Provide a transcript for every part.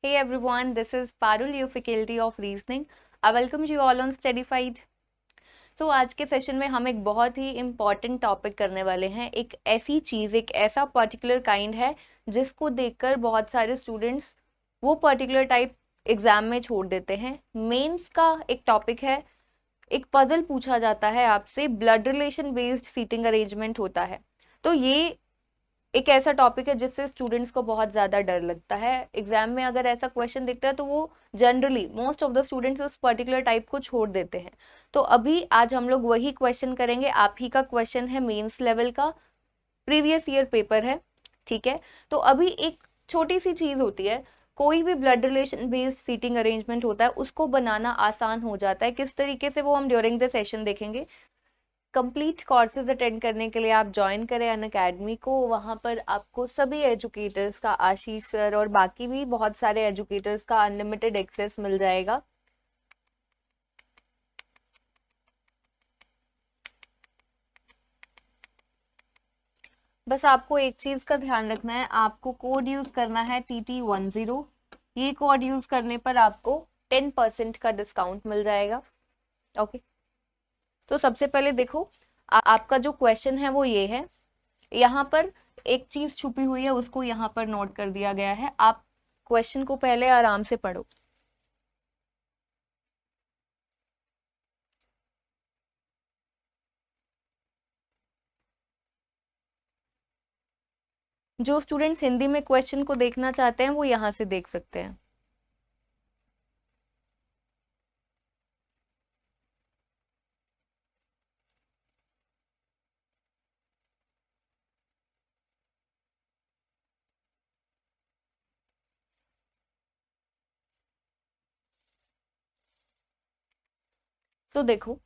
Hey everyone, this is Parul, your faculty of reasoning. I welcome you all on Studyfied. तो आज के session में हम एक बहुत ही इम्पॉर्टेंट टॉपिक करने वाले हैं। एक ऐसी चीज़, एक ऐसा पर्टिकुलर काइंड है जिसको देखकर बहुत सारे स्टूडेंट्स वो पर्टिकुलर टाइप एग्जाम में छोड़ देते हैं। मेंस का एक टॉपिक है, एक पजल पूछा जाता है आपसे, blood relation based seating arrangement होता है। तो ये एक ऐसा टॉपिक है जिससे स्टूडेंट्स को बहुत ज्यादा डर लगता है। एग्जाम में अगर ऐसा क्वेश्चन दिखता है तो वो generally most of the students उस पर्टिकुलर टाइप को छोड़ देते हैं। तो अभी आज हम लोग वही क्वेश्चन करेंगे। आप ही का क्वेश्चन है, मेंस लेवल का प्रीवियस ईयर पेपर है, ठीक है। तो अभी एक छोटी सी चीज होती है, कोई भी blood relation based seating arrangement होता है उसको बनाना आसान हो जाता है। किस तरीके से वो हम ड्यूरिंग द सेशन देखेंगे। कंप्लीट कोर्सेज अटेंड करने के लिए आप ज्वाइन करें अनअकैडमी को। वहां पर आपको सभी एजुकेटर्स का, आशीष सर और बाकी भी बहुत सारे एजुकेटर्स का अनलिमिटेड एक्सेस मिल जाएगा। बस आपको एक चीज का ध्यान रखना है, आपको कोड यूज करना है TT10। ये कोड यूज करने पर आपको 10% का डिस्काउंट मिल जाएगा। ओके, तो सबसे पहले देखो, आपका जो क्वेश्चन है वो ये है। यहाँ पर एक चीज छुपी हुई है, उसको यहाँ पर नोट कर दिया गया है। आप क्वेश्चन को पहले आराम से पढ़ो। जो स्टूडेंट्स हिंदी में क्वेश्चन को देखना चाहते हैं वो यहाँ से देख सकते हैं। तो देखो,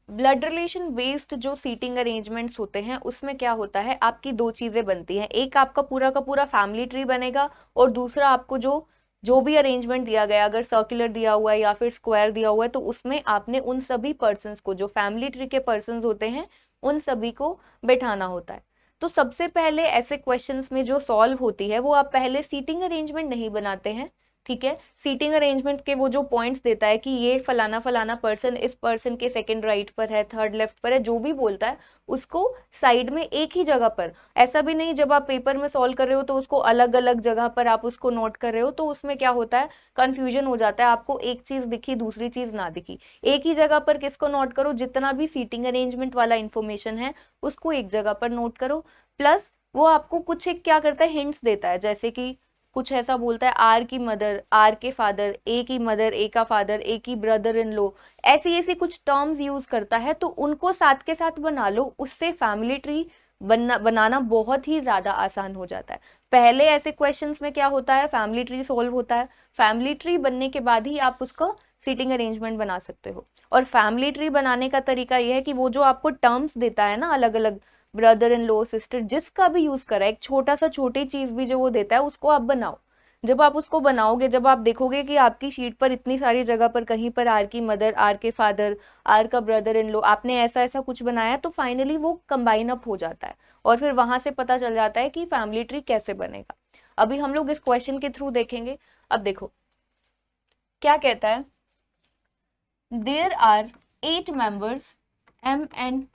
ब्लड रिलेशन बेस्ड जो सीटिंग अरेंजमेंट्स होते हैं उसमें क्या होता है, आपकी दो चीजें बनती हैं। एक आपका पूरा का पूरा फैमिली ट्री बनेगा और दूसरा आपको जो जो भी अरेंजमेंट दिया गया, अगर सर्कुलर दिया हुआ है या फिर स्क्वायर दिया हुआ है, तो उसमें आपने उन सभी पर्सन्स को, जो फैमिली ट्री के पर्सन्स होते हैं, उन सभी को बैठाना होता है। तो सबसे पहले ऐसे क्वेश्चंस में जो सॉल्व होती है वो आप पहले सीटिंग अरेंजमेंट नहीं बनाते हैं, ठीक है। सीटिंग अरेंजमेंट के वो जो पॉइंट्स देता है कि ये फलाना फलाना पर्सन इस पर्सन के सेकंड राइट पर है, थर्ड लेफ्ट पर है, जो भी बोलता है उसको साइड में एक ही जगह पर, ऐसा भी नहीं जब आप पेपर में सॉल्व कर रहे हो तो उसको अलग अलग जगह पर आप उसको नोट कर रहे हो, तो उसमें क्या होता है, कंफ्यूजन हो जाता है। आपको एक चीज दिखी, दूसरी चीज ना दिखी। एक ही जगह पर किसको नोट करो, जितना भी सीटिंग अरेंजमेंट वाला इंफॉर्मेशन है उसको एक जगह पर नोट करो। प्लस वो आपको कुछ एक क्या करता है, हिंट्स देता है। जैसे कि कुछ ऐसा बोलता है, आर की मदर, आर के फादर, ए की मदर, ए का फादर, ए की ब्रदर इन लो, ऐसी ऐसी कुछ टर्म्स यूज करता है। तो उनको साथ के साथ बना लो, उससे फैमिली ट्री बनाना बहुत ही ज्यादा आसान हो जाता है। पहले ऐसे क्वेश्चंस में क्या होता है, फैमिली ट्री सोल्व होता है, फैमिली ट्री बनने के बाद ही आप उसको सीटिंग अरेंजमेंट बना सकते हो। और फैमिली ट्री बनाने का तरीका यह है कि वो जो आपको टर्म्स देता है ना, अलग अलग, ब्रदर इन लो, सिस्टर, जिसका भी यूज करा है, एक छोटा सा छोटी चीज भी जो वो देता है उसको आप बनाओ। जब आप उसको बनाओगे, जब आप देखोगे कि आपकी शीट पर इतनी सारी जगह पर कहीं पर आर की मदर, आर के फादर, आर का ब्रदर इन लो, आपने ऐसा ऐसा कुछ बनाया, तो फाइनली वो कंबाइन अप हो जाता है और फिर वहां से पता चल जाता है कि फैमिली ट्री कैसे बनेगा। अभी हम लोग इस क्वेश्चन के थ्रू देखेंगे। अब देखो क्या कहता है, there are 8 members MNQAROB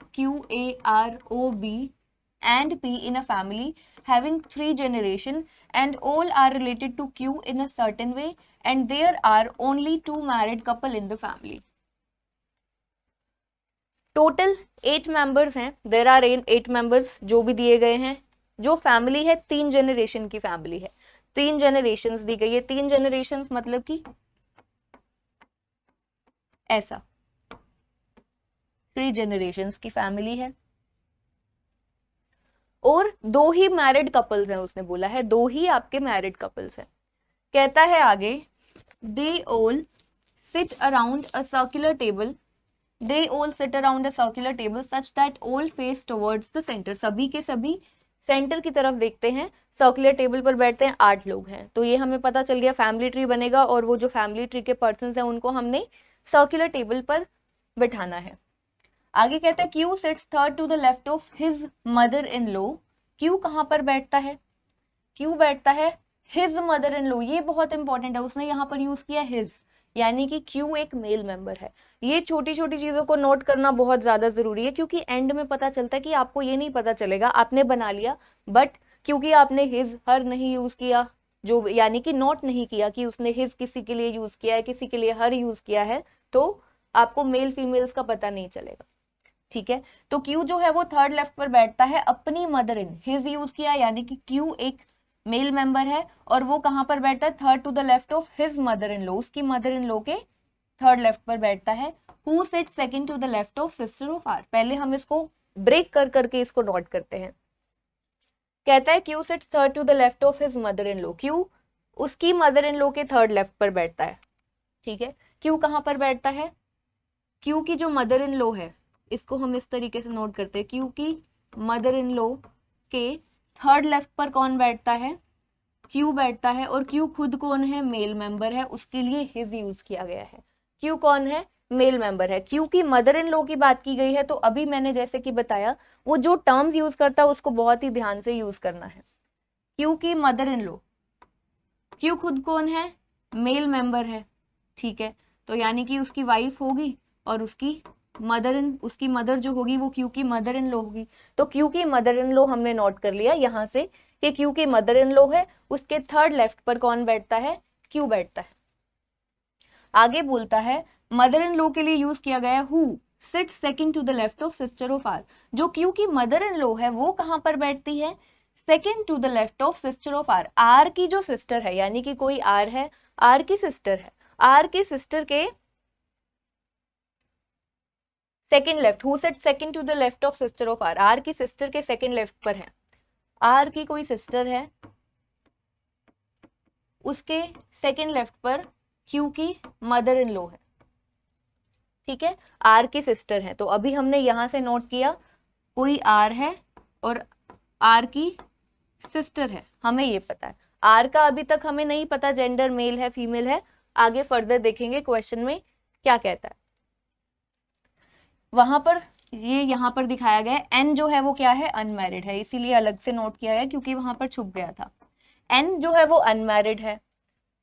and P in a family having 3 generations, and all are related to Q in a certain way, and there are only 2 married couple in the family. Total 8 members हैं, there are 8 members जो भी दिए गए हैं। जो family है 3 generation की family है, 3 generations दी गई है। 3 generations मतलब कि ऐसा 3 generations की फैमिली है और 2 ही मैरिड कपल्स हैं। उसने बोला है 2 ही आपके मैरिड कपल्स हैं। कहता है आगे, they all seat around a circular table, they all seat around a circular table such that all face towards the centre. सभी के सभी सेंटर की तरफ देखते हैं, सर्कुलर टेबल पर बैठते हैं। 8 लोग हैं, तो ये हमें पता चल गया फैमिली ट्री बनेगा और वो जो फैमिली ट्री के पर्सन हैं उनको हमने सर्कुलर टेबल पर बैठाना है। आगे कहता है, Q sits third to the left of his mother in law. Q कहां पर बैठता है, क्यू बैठता है हिज मदर इन लॉ, ये बहुत इंपॉर्टेंट है, उसने यहाँ पर यूज किया हिज, यानी कि क्यू एक मेल मेंबर है। ये छोटी छोटी चीजों को नोट करना बहुत ज्यादा जरूरी है, क्योंकि एंड में पता चलता है कि आपको ये नहीं पता चलेगा, आपने बना लिया बट क्योंकि आपने हिज हर नहीं यूज किया, जो यानी कि नोट नहीं किया कि उसने हिज किसी के लिए यूज किया है, किसी के लिए हर यूज किया है, तो आपको मेल फीमेल्स का पता नहीं चलेगा। ठीक है, तो क्यू जो है वो थर्ड लेफ्ट पर बैठता है, अपनी मदर इन, हिज यूज किया यानी कि क्यू एक मेल मेंबर है, और वो कहां पर बैठता है, third to the left of his mother in law, उसकी मदर इन लॉ के थर्ड लेफ्ट पर बैठता है। Who sits second to the left of sister of R, पहले हम इसको ब्रेक कर करके इसको नोट करते हैं। कहता है Q sits third to the left of his mother in law, Q उसकी मदर इन लॉ के थर्ड लेफ्ट पर बैठता है। ठीक है, क्यू कहां पर बैठता है, क्यू की जो मदर इन लॉ है, इसको हम इस तरीके से नोट करते हैं, क्यू की मदर इन लॉ के थर्ड लेफ्ट पर कौन बैठता है, क्यू बैठता है, और क्यू खुद कौन है, मेल मेंबर है, उसके लिए हिज यूज किया गया है। क्यू कौन है, मेल मेंबर है। क्यू की मदर इन लॉ की बात की गई है, तो अभी मैंने जैसे कि बताया, वो जो टर्म्स यूज करता है उसको बहुत ही ध्यान से यूज करना है। क्यू की मदर इन लॉ, क्यू खुद कौन है, मेल मेंबर है। ठीक है, तो यानी कि उसकी वाइफ होगी, और उसकी उसकी मदर जो होगी वो क्यू की मदर इन लॉ होगी। तो क्यू की मदर इन लॉ हमने नोट कर लिया यहाँ से कि क्यू की मदर इन लॉ है, उसके थर्ड लेफ्ट पर कौन बैठता है, क्यू बैठता है। आगे बोलता है मदर इन लॉ के लिए यूज किया गया who sits second to the left of sister of R, जो क्यू की मदर इन लॉ है वो कहां पर बैठती है, second to the left of sister of R, R की जो सिस्टर है, यानी कि कोई आर है, आर की सिस्टर है, आर की सिस्टर के second left, who sit second to the left of sister of R, R की सिस्टर के सेकंड लेफ्ट पर है, आर की कोई सिस्टर है, उसके सेकंड लेफ्ट पर क्यू की मदर इन लॉ है। ठीक है, आर की सिस्टर है, तो अभी हमने यहां से नोट किया कोई आर है और आर की सिस्टर है, हमें ये पता है। आर का अभी तक हमें नहीं पता जेंडर मेल है फीमेल है, आगे फर्दर देखेंगे क्वेश्चन में क्या कहता है। वहां पर ये यहाँ पर दिखाया गया है, एन जो है वो क्या है, अनमैरिड है, इसीलिए अलग से नोट किया है क्योंकि वहां पर छुप गया था। एन जो है वो अनमैरिड है।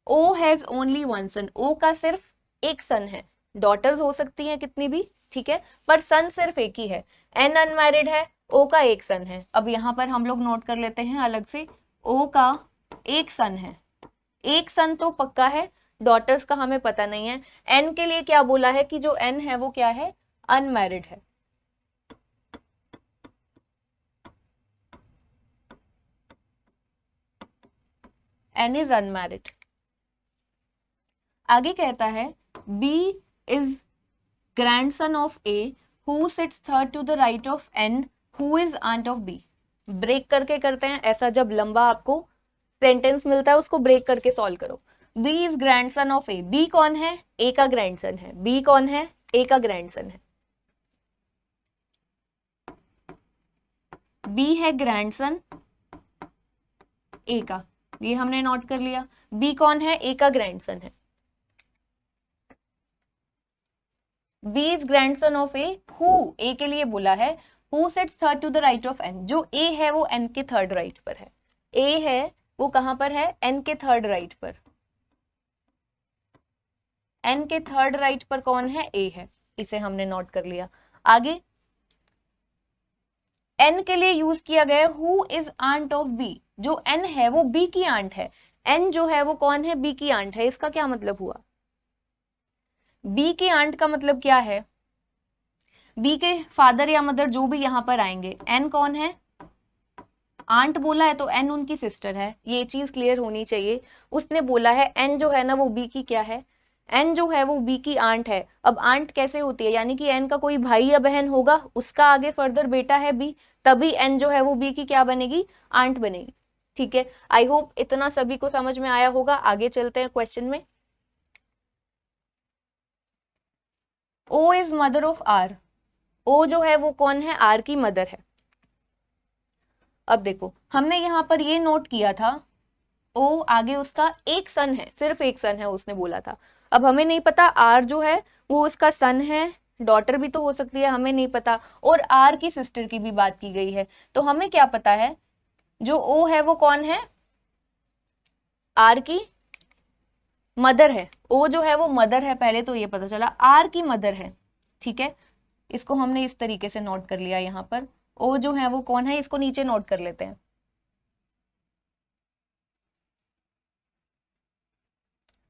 ओ हैज ओनली वन सन, ओ का सिर्फ एक सन है, डॉटर्स हो सकती हैं कितनी भी, ठीक है, पर सन सिर्फ एक ही है। एन अनमैरिड है, ओ का एक सन है। अब यहाँ पर हम लोग नोट कर लेते हैं अलग से, ओ का एक सन है, एक सन तो पक्का है, डॉटर्स का हमें पता नहीं है। एन के लिए क्या बोला है कि जो एन है वो क्या है, अनमैरिड है। N is unmarried. आगे कहता है B is grandson of A who sits third to the right of N who is aunt of B. Break करके करते हैं, ऐसा जब लंबा आपको सेंटेंस मिलता है उसको ब्रेक करके सॉल्व करो। B is grandson of A, B कौन है, ए का ग्रैंडसन है, बी कौन है, ए का ग्रैंडसन है, बी है ग्रैंडसन ए का, ये हमने नोट कर लिया। बी कौन है, ए का ग्रैंडसन है। B is grandson of A who, A के लिए बोला है who sits third to the right of N, जो ए है वो एन के थर्ड राइट पर है, ए है वो कहां पर है, एन के थर्ड राइट पर, एन के थर्ड राइट पर कौन है, ए है, इसे हमने नोट कर लिया। आगे एन के लिए यूज किया गया who is aunt of B, जो एन है वो बी की आंट है, एन जो है वो कौन है, बी की आंट है। इसका क्या मतलब हुआ, बी की आंट का मतलब क्या है, बी के फादर या मदर जो भी यहां पर आएंगे, एन कौन है, आंट बोला है तो एन उनकी सिस्टर है, ये चीज क्लियर होनी चाहिए। उसने बोला है एन जो है ना वो बी की क्या है, एन जो है वो बी की आंट है। अब आंट कैसे होती है, यानी कि एन का कोई भाई या बहन होगा, उसका आगे फर्दर बेटा है बी, तभी एन जो है वो बी की क्या बनेगी, आंट बनेगी। ठीक है, आई होप इतना सभी को समझ में आया होगा। आगे चलते हैं क्वेश्चन में। O is mother of R, O जो है वो कौन है, आर की मदर है। अब देखो हमने यहां पर ये नोट किया था, ओ आगे उसका एक सन है, सिर्फ एक सन है उसने बोला था। अब हमें नहीं पता आर जो है वो उसका सन है, डॉटर भी तो हो सकती है, हमें नहीं पता, और आर की सिस्टर की भी बात की गई है, तो हमें क्या पता है जो ओ है वो कौन है, आर की मदर है, ओ जो है वो मदर है, पहले तो ये पता चला आर की मदर है, ठीक है। इसको हमने इस तरीके से नोट कर लिया यहाँ पर। ओ जो है वो कौन है, इसको नीचे नोट कर लेते हैं।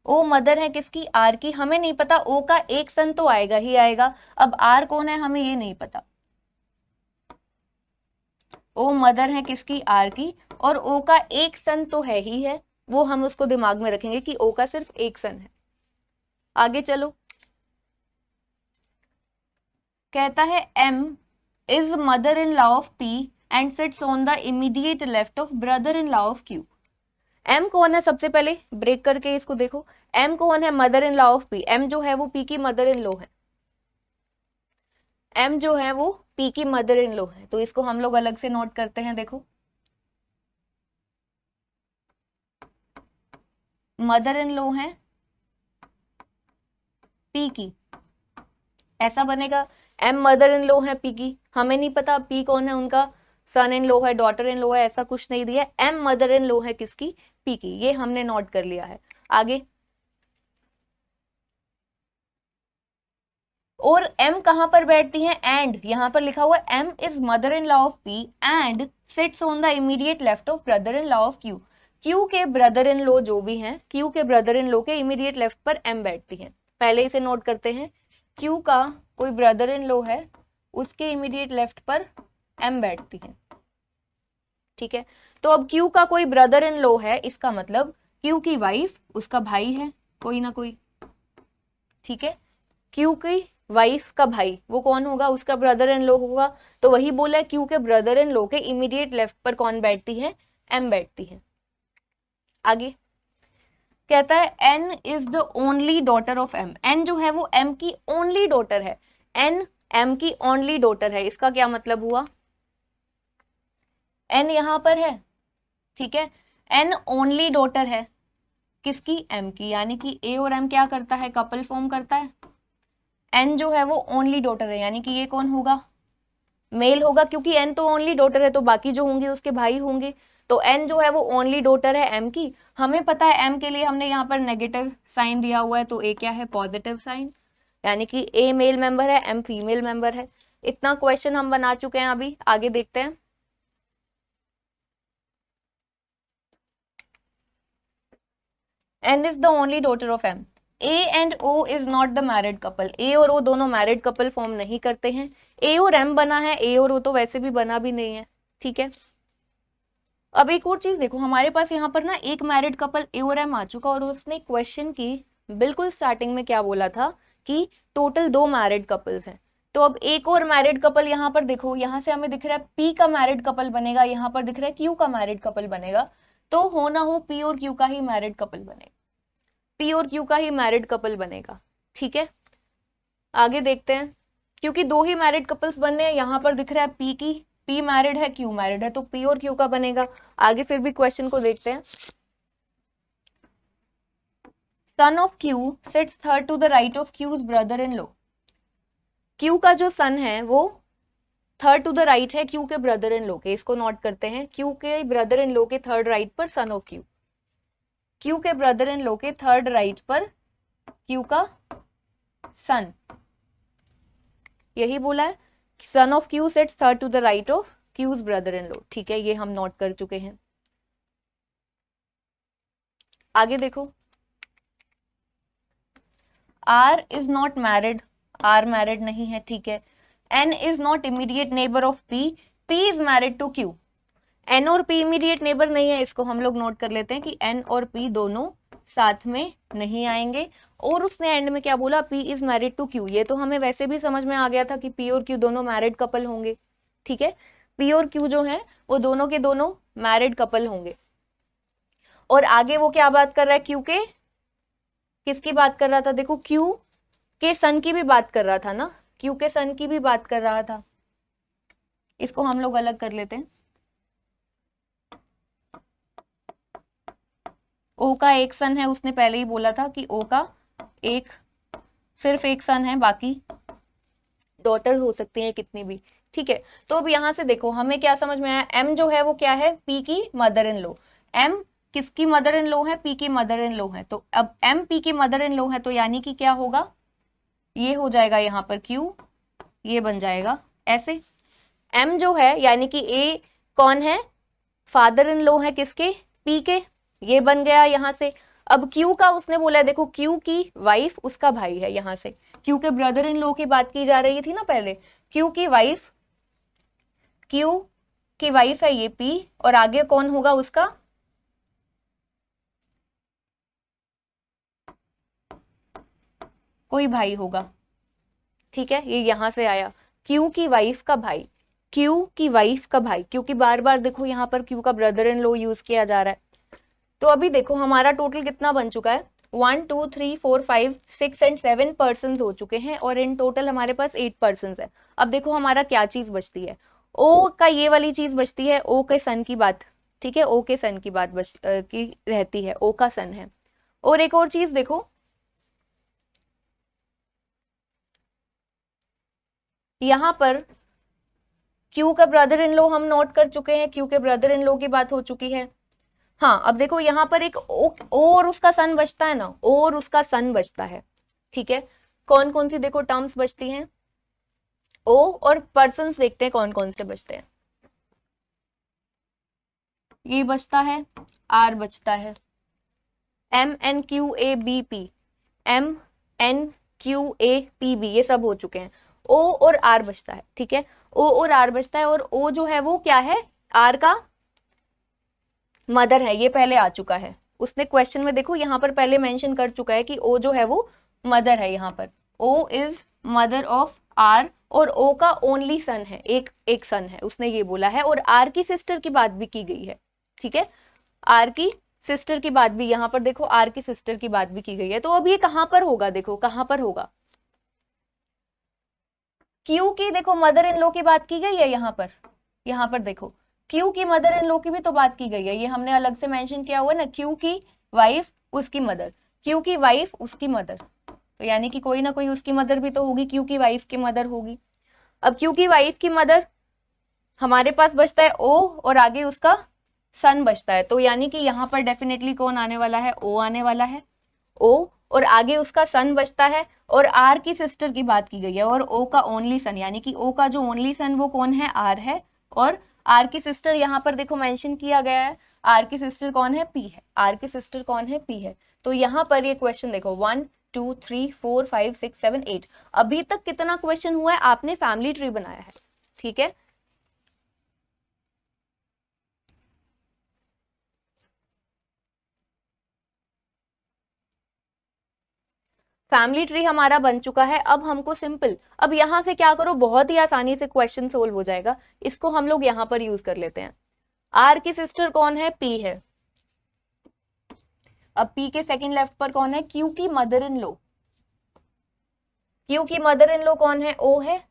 ओ मदर है किसकी, आर की। हमें नहीं पता, ओ का एक सन तो आएगा ही आएगा। अब आर कौन है हमें ये नहीं पता। ओ मदर है किसकी, आर की, और ओ का एक सन तो है ही है, वो हम उसको दिमाग में रखेंगे कि ओ का सिर्फ एक सन है। आगे चलो, कहता है M is mother in law of P and sits on the immediate left of brother in law of Q. M कौन है, सबसे पहले ब्रेक करके इसको देखो। एम कौन है, mother in law of P. M जो है वो पी की मदर इन लॉ है। एम जो है वो पी की मदर इन लॉ है, तो इसको हम लोग अलग से नोट करते हैं। देखो, मदर इन लॉ है पी की, ऐसा बनेगा। एम मदर इन लॉ है पी की, हमें नहीं पता पी कौन है, उनका सन इन लॉ है, डॉटर इन लॉ है, ऐसा कुछ नहीं दिया। एम मदर इन लॉ है किसकी, पी की, ये हमने नोट कर लिया है। आगे, और एम कहां पर बैठती है, एंड यहां पर लिखा हुआ है M is mother in law of P and sits on the immediate left of brother in law of Q. Q के ब्रदर इन लॉ जो भी हैं, क्यू के ब्रदर इन लॉ के इमीडिएट लेफ्ट पर एम बैठती है। पहले इसे नोट करते हैं, क्यू का कोई ब्रदर इन लॉ है, उसके इमीडिएट लेफ्ट पर एम बैठती है, ठीक है। तो अब क्यू का कोई ब्रदर इन लॉ है, इसका मतलब क्यू की वाइफ उसका भाई है कोई ना कोई, ठीक है। क्यू की वाइफ का भाई वो कौन होगा, उसका ब्रदर इन लॉ होगा। तो वही बोला, क्यू के ब्रदर इन लॉ के इमीडिएट लेफ्ट पर कौन बैठती है, एम बैठती है। आगे कहता है N is the only daughter of M. N जो है वो एम की ओनली डॉटर है। एन एम की ओनली डॉटर है, इसका क्या मतलब हुआ, एन यहां पर है, ठीक है। एन ओनली डॉटर है किसकी, एम की, यानी कि ए और एम क्या करता है, कपल फॉर्म करता है। एन जो है वो ओनली डॉटर है, यानी कि ये कौन होगा, मेल होगा, क्योंकि एन तो ओनली डॉटर है, तो बाकी जो होंगे उसके भाई होंगे। तो एन जो है वो ओनली डॉटर है एम की। हमें पता है एम के लिए हमने यहाँ पर नेगेटिव साइन दिया हुआ है, तो ए क्या है, पॉजिटिव साइन, यानी कि ए मेल मेंबर है, एम फीमेल मेंबर है। इतना क्वेश्चन हम बना चुके हैं। अभी आगे देखते हैं। N is the only daughter of M. A and O is not the married couple. A और ओ दोनों मैरिड कपल फॉर्म नहीं करते हैं। ए और एम बना है, ए और ओ तो वैसे भी बना भी नहीं है, ठीक है। अब एक और चीज देखो, हमारे पास यहाँ पर ना एक मैरिड कपल ए और एम आ चुका, और उसने क्वेश्चन की बिल्कुल स्टार्टिंग में क्या बोला था कि टोटल 2 मैरिड कपल्स हैं। तो अब एक और मैरिड कपल यहाँ पर देखो, यहाँ से हमें दिख रहा है पी का मैरिड कपल बनेगा, यहाँ पर दिख रहा है क्यू का मैरिड कपल बनेगा। तो हो ना हो पी और क्यू का ही मैरिड कपल बनेगा, पी और क्यू का ही मैरिड कपल बनेगा, ठीक है। आगे देखते हैं, क्योंकि 2 ही मैरिड कपल्स बनने हैं, यहाँ पर दिख रहा है पी की, पी मैरिड है, क्यू मैरिड है, तो पी और क्यू का बनेगा। आगे फिर भी क्वेश्चन को देखते हैं। Son of Q sits third to the right of Q's brother in law. Q का जो सन है वो थर्ड टू द राइट है क्यू के ब्रदर इन लॉ के, इसको नोट करते हैं। क्यू के ब्रदर इन लॉ के थर्ड राइट पर सन ऑफ क्यू, क्यू के ब्रदर इन लॉ के थर्ड राइट पर क्यू का सन, यही बोला है, son of Q sits third to the right of Q's brother in law, ठीक है। ये हम नोट कर चुके हैं। आगे देखो, R is not married, R married नहीं है, ठीक है। N is not immediate neighbour of P, P is married to Q. N और पी इमीडिएट नेबर नहीं है, इसको हम लोग नोट कर लेते हैं कि एन और पी दोनों साथ में नहीं आएंगे। और उसने एंड में क्या बोला, P is married to Q. ये तो हमें वैसे भी समझ में आ गया था कि पी और क्यू दोनों मैरिड कपल होंगे, ठीक है। पी और क्यू जो है वो दोनों के दोनों मैरिड कपल होंगे। और आगे वो क्या बात कर रहा है, क्यू के, किसकी बात कर रहा था, देखो क्यू के सन की भी बात कर रहा था ना, क्यू के सन की भी बात कर रहा था। इसको हम लोग अलग कर लेते हैं। ओ का एक सन है, उसने पहले ही बोला था कि ओ का एक, सिर्फ एक सन है, बाकी डॉटर्स हो सकती हैं कितनी भी, ठीक है। तो अब यहां से देखो हमें क्या समझ में आया, एम जो है वो क्या है, पी की मदर इन लॉ। एम किसकी मदर इन लॉ है, पी की मदर इन लॉ है, तो अब एम पी की मदर इन लॉ है, तो यानी कि क्या होगा, ये हो जाएगा यहाँ पर क्यू, ये बन जाएगा ऐसे। एम जो है यानी कि ए कौन है, फादर इन लॉ है किसके, पी के, ये बन गया यहां से। अब क्यू का उसने बोला है, देखो क्यू की वाइफ उसका भाई है, यहां से क्यू के ब्रदर इन लॉ की बात की जा रही थी ना पहले, क्यू की वाइफ, क्यू की वाइफ है ये पी, और आगे कौन होगा उसका, कोई भाई होगा, ठीक है, ये यहां से आया क्यू की वाइफ का भाई, क्यू की वाइफ का भाई, क्योंकि बार बार देखो यहाँ पर क्यू का ब्रदर इन लॉ यूज किया जा रहा है। तो अभी देखो हमारा टोटल कितना बन चुका है, 1 2 3 4 5 6 एंड 7 पर्सन हो चुके हैं, और इन टोटल हमारे पास 8 पर्सन है। अब देखो हमारा क्या चीज बचती है, ओ का ये वाली चीज बचती है, ओ के सन की बात, ठीक है, ओ के सन की बात की रहती है, ओ का सन है। और एक और चीज देखो, यहाँ पर क्यू का ब्रदर इन लॉ हम नोट कर चुके हैं, क्यू के ब्रदर इन लॉ की बात हो चुकी है। हाँ अब देखो यहाँ पर एक ओ और उसका सन बचता है ना, और उसका सन बचता है, ठीक है, कौन कौन सी देखो टर्म्स बचती हैं, ओ और पर्सन्स देखते हैं कौन कौन से बचते हैं, ये बचता है, आर बचता है, M N Q A B P, M N Q A P B, ये सब हो चुके हैं, ओ और आर बचता है, ठीक है, ओ और आर बचता है, और ओ जो है वो क्या है, आर का मदर है, ये पहले आ चुका है, उसने क्वेश्चन में देखो यहाँ पर पहले मेंशन कर चुका है कि ओ जो है वो मदर है, यहाँ पर O is mother of R, और ओ का ओनली सन है, एक एक सन है, उसने ये बोला है, और आर की सिस्टर की बात भी की गई है, ठीक है, आर की सिस्टर की बात भी यहाँ पर देखो, आर की सिस्टर की बात भी की गई है। तो अब ये कहां पर होगा, देखो कहां पर होगा, क्यू की देखो मदर इन लॉ की बात की गई है यहाँ पर देखो क्यू की मदर इन लॉ की भी तो बात की गई है, ये हमने अलग से मेंशन किया हुआ है ना, क्यू की वाइफ उसकी मदर, क्यू की वाइफ उसकी मदर, तो यानी कि कोई ना कोई उसकी मदर भी तो होगी, क्यू की वाइफ की मदर होगी। अब क्यू की वाइफ की मदर हमारे पास बचता है ओ, और आगे उसका सन बचता है, तो यानी कि यहाँ पर डेफिनेटली कौन आने वाला है, ओ आने वाला है, ओ और आगे उसका सन बचता है, और आर की सिस्टर की बात की गई है, और ओ का ओनली सन, यानी कि ओ का जो ओनली सन वो कौन है, आर है, और आर की सिस्टर यहाँ पर देखो मेंशन किया गया है, आर की सिस्टर कौन है, पी है, आर की सिस्टर कौन है, पी है। तो यहाँ पर ये क्वेश्चन देखो 1 2 3 4 5 6 7 8, अभी तक कितना क्वेश्चन हुआ है, आपने फैमिली ट्री बनाया है, ठीक है, फैमिली ट्री हमारा बन चुका है। अब हमको सिंपल, अब यहां से क्या करो, बहुत ही आसानी से क्वेश्चन सोल्व हो जाएगा, इसको हम लोग यहां पर यूज कर लेते हैं। आर की सिस्टर कौन है, पी है, अब पी के सेकंड लेफ्ट पर कौन है, क्यू की मदर इन लॉ, क्यू की मदर इन लॉ कौन है, ओ है,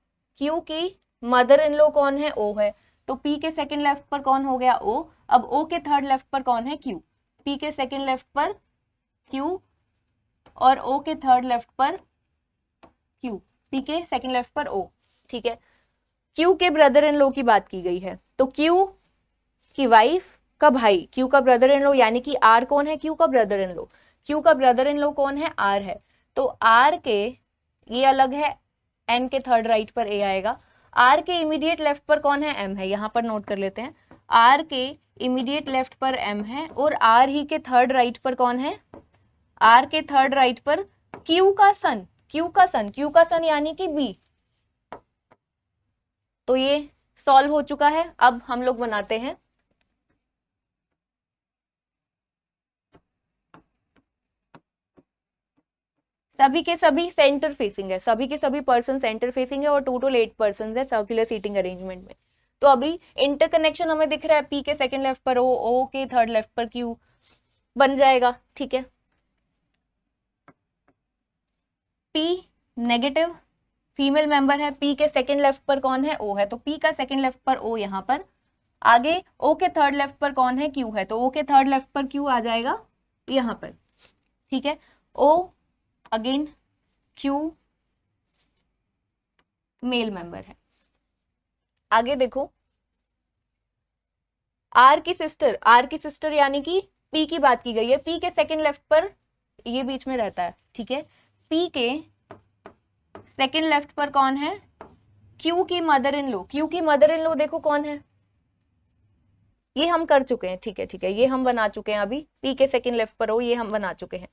क्यू की मदर इन लॉ कौन है, ओ है, तो पी के सेकंड लेफ्ट पर कौन हो गया, ओ, अब ओ के थर्ड लेफ्ट पर कौन है, क्यू, पी के सेकंड लेफ्ट पर क्यू, और ओ के थर्ड लेफ्ट पर क्यू, पी के सेकंड लेफ्ट पर ओ, ठीक है, क्यू के ब्रदर इन लॉ की बात की गई है, तो क्यू की वाइफ का भाई, क्यू का ब्रदर इन लॉ, यानी कि आर कौन है, क्यू का ब्रदर इन लॉ, क्यू का ब्रदर इन लॉ कौन है, आर है, तो आर के, ये अलग है, एन के थर्ड राइट पर ए आएगा, आर के इमीडिएट लेफ्ट पर कौन है, एम है, यहां पर नोट कर लेते हैं, आर के इमीडिएट लेफ्ट पर एम है, और आर ही के थर्ड राइट पर कौन है, आर के थर्ड राइट पर क्यू का सन, क्यू का सन, क्यू का सन यानी कि बी। तो ये सॉल्व हो चुका है। अब हम लोग बनाते हैं सभी के सभी सेंटर फेसिंग है, सभी के सभी पर्सन सेंटर फेसिंग है, और टोटल 8 पर्सन है सर्कुलर सीटिंग अरेंजमेंट में। तो अभी इंटरकनेक्शन हमें दिख रहा है, पी के सेकंड लेफ्ट पर ओ, ओ के थर्ड लेफ्ट पर क्यू बन जाएगा, ठीक है, पी नेगेटिव फीमेल मेंबर है, पी के सेकंड लेफ्ट पर कौन है, ओ है, तो पी का सेकंड लेफ्ट पर ओ, यहाँ पर आगे ओ के थर्ड लेफ्ट पर कौन है, क्यू है, तो ओ के थर्ड लेफ्ट पर क्यू आ जाएगा यहाँ पर, ठीक है, ओ अगेन क्यू मेल मेंबर है। आगे देखो आर की सिस्टर, आर की सिस्टर यानी कि पी की बात की गई है, पी के सेकंड लेफ्ट पर ये बीच में रहता है, ठीक है। पी के सेकंड लेफ्ट पर कौन है, क्यू की मदर इन लॉ। क्यू की मदर इन लॉ देखो कौन है, ये हम कर चुके हैं, ठीक है ठीक है, ये हम बना चुके हैं अभी, पी के सेकंड लेफ्ट पर हो, ये हम बना चुके हैं।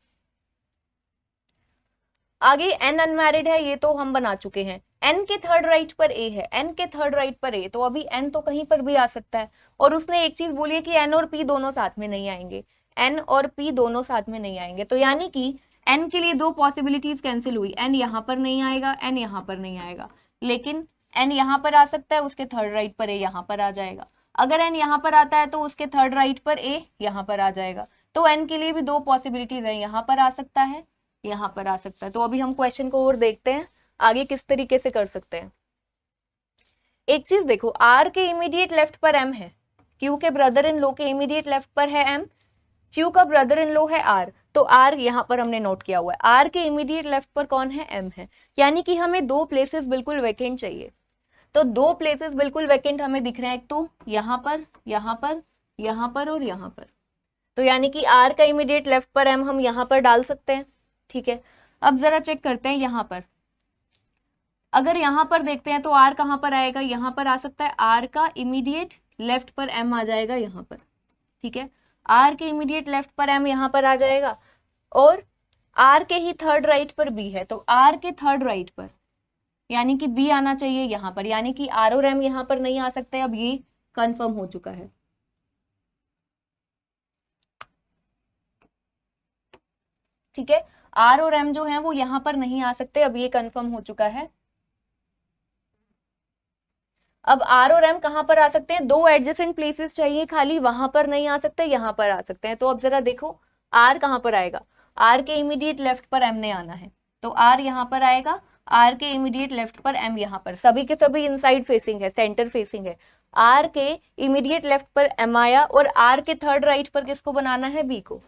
आगे एन अनमैरिड है, ये तो हम बना चुके हैं। एन के थर्ड राइट पर ए है, एन के थर्ड राइट पर ए, तो अभी एन तो कहीं पर भी आ सकता है। और उसने एक चीज बोली है कि एन और पी दोनों साथ में नहीं आएंगे, एन और पी दोनों साथ में नहीं आएंगे, तो यानी कि एन के लिए दो पॉसिबिलिटीज कैंसिल हुई, एन यहां पर नहीं आएगा, एन यहां पर नहीं आएगा, लेकिन एन यहां पर आ सकता है, उसके थर्ड राइट पर ए यहां पर आ जाएगा। अगर एन यहां पर आता है तो उसके थर्ड राइट पर ए यहां पर आ जाएगा, तो एन के लिए भी दो पॉसिबिलिटीज है, यहां पर आ सकता है, यहां पर आ सकता है। तो अभी हम क्वेश्चन को और देखते हैं आगे किस तरीके से कर सकते हैं। एक चीज देखो, आर के इमीडिएट लेफ्ट पर एम है, क्यू के ब्रदर इन लॉ के इमीडिएट लेफ्ट पर है एम, क्यू का ब्रदर इन लॉ है आर, तो आर यहां पर हमने नोट किया हुआ है, आर के इमीडिएट लेफ्ट पर कौन है, एम है, यानी कि हमें दो प्लेसेस बिल्कुल वैकेंट चाहिए। तो दो प्लेसेस बिल्कुल वैकेंट हमें दिख रहे हैं, एक तो यहां पर, यहां पर, यहां पर और यहां पर, तो यानी कि आर का इमीडिएट लेफ्ट पर एम हम यहां पर डाल सकते हैं, ठीक है। अब जरा चेक करते हैं यहां पर, अगर यहां पर देखते हैं तो आर कहां पर आएगा, यहां पर आ सकता है, आर का इमीडिएट लेफ्ट पर एम आ जाएगा यहां पर, ठीक है। आर के इमीडिएट लेफ्ट पर एम यहां पर आ जाएगा, और आर के ही थर्ड राइट पर बी है, तो आर के थर्ड राइट पर यानी कि बी आना चाहिए यहां पर, यानी कि आर और एम यहां पर नहीं आ सकते, अब ये कंफर्म हो चुका है, ठीक है। आर और एम जो है वो यहां पर नहीं आ सकते, अब ये कंफर्म हो चुका है। अब आर और एम कहां पर आ सकते हैं, दो एडजेसेंट प्लेसेस चाहिए खाली, वहां पर नहीं आ सकते, यहां पर आ सकते हैं। तो अब जरा देखो आर कहां पर आएगा, आर के इमीडिएट लेफ्ट पर एम ने आना है, तो आर यहां पर आएगा, आर के इमीडिएट लेफ्ट पर एम यहां पर, सभी के सभी इनसाइड फेसिंग है, सेंटर फेसिंग है। आर के इमीडिएट लेफ्ट पर एम आया, और आर के थर्ड राइट पर किसको बनाना है, बी को,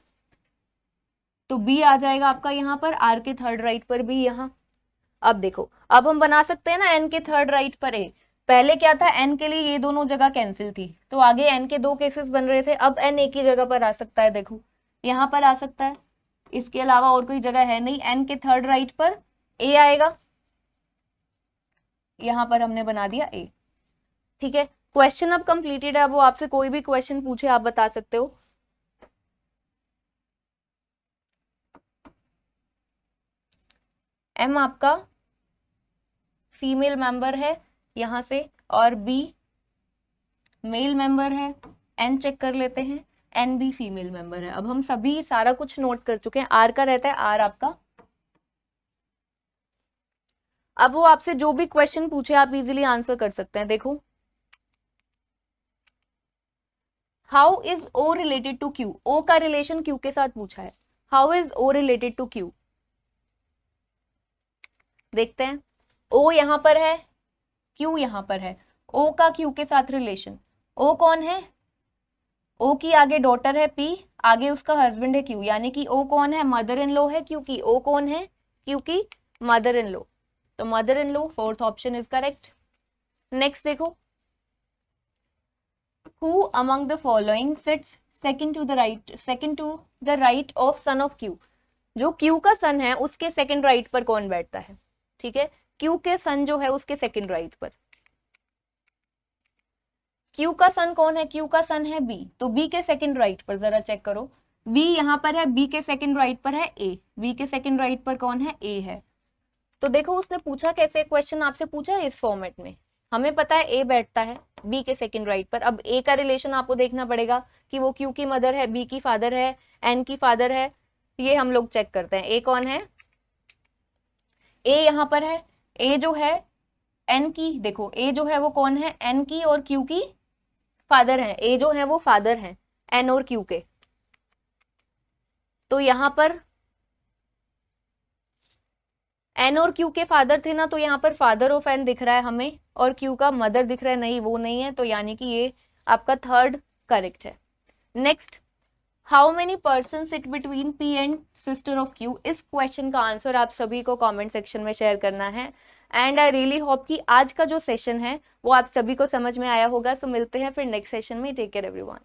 तो बी आ जाएगा आपका यहां पर, आर के थर्ड राइट पर बी यहां। अब देखो, अब हम बना सकते हैं ना एन के थर्ड राइट पर ए, पहले क्या था, एन के लिए ये दोनों जगह कैंसिल थी, तो आगे एन के दो केसेस बन रहे थे, अब एन एक ही जगह पर आ सकता है, देखो यहां पर आ सकता है, इसके अलावा और कोई जगह है नहीं, एन के थर्ड राइट पर ए आएगा, यहां पर हमने बना दिया ए, ठीक है। क्वेश्चन अब कंप्लीटेड है, वो आपसे कोई भी क्वेश्चन पूछे आप बता सकते हो। एम आपका फीमेल मेंबर है यहां से, और बी मेल मेंबर है, एन चेक कर लेते हैं, एन भी फीमेल मेंबर है। अब हम सभी सारा कुछ नोट कर चुके हैं, आर का रहता है, आर आपका, अब वो आपसे जो भी क्वेश्चन पूछे आप इजीली आंसर कर सकते हैं। देखो, how is O related to Q, O का रिलेशन क्यू के साथ पूछा है, how is O related to Q, देखते हैं। ओ यहां पर है, क्यू यहां पर है, ओ का क्यू के साथ रिलेशन, ओ कौन है, ओ की आगे डॉटर है पी, आगे उसका हस्बैंड है क्यू, यानी कि ओ कौन है, मदर इन लॉ है क्यू की, ओ कौन है, क्यू की मदर इन लॉ, तो mother in law, fourth option is correct. Next देखो, who among the following sits second to the right of son of Q, जो क्यू का son है उसके सेकंड राइट पर कौन बैठता है, ठीक है। क्यू के सन जो है उसके सेकंड राइट पर, क्यू का सन कौन है, क्यू का सन है बी, तो बी के सेकंड राइट पर जरा चेक करो, बी यहां पर है, बी के सेकंड राइट पर है ए, बी के सेकंड राइट पर कौन है, ए है। तो देखो उसने पूछा कैसे, क्वेश्चन आपसे पूछा है इस फॉर्मेट में, हमें पता है ए बैठता है बी के सेकंड राइट पर, अब ए का रिलेशन आपको देखना पड़ेगा कि वो क्यू की मदर है, बी की फादर है, एन की फादर है, ये हम लोग चेक करते हैं। ए कौन है, ए यहां पर है, ए जो है एन की, देखो ए जो है वो कौन है, एन की और क्यू की फादर है, ए जो है वो फादर है एन और क्यू के, तो यहां पर एन और क्यू के फादर थे ना, तो यहाँ पर फादर ऑफ एन दिख रहा है हमें, और क्यू का मदर दिख रहा है, नहीं वो नहीं है, तो यानी कि ये आपका थर्ड करेक्ट है। Next, how many person sit between P and sister of Q, इस क्वेश्चन का आंसर आप सभी को कमेंट सेक्शन में शेयर करना है। एंड आई रियली होप कि आज का जो सेशन है वो आप सभी को समझ में आया होगा। सो मिलते हैं फिर नेक्स्ट सेशन में, टेक केयर एवरीवन।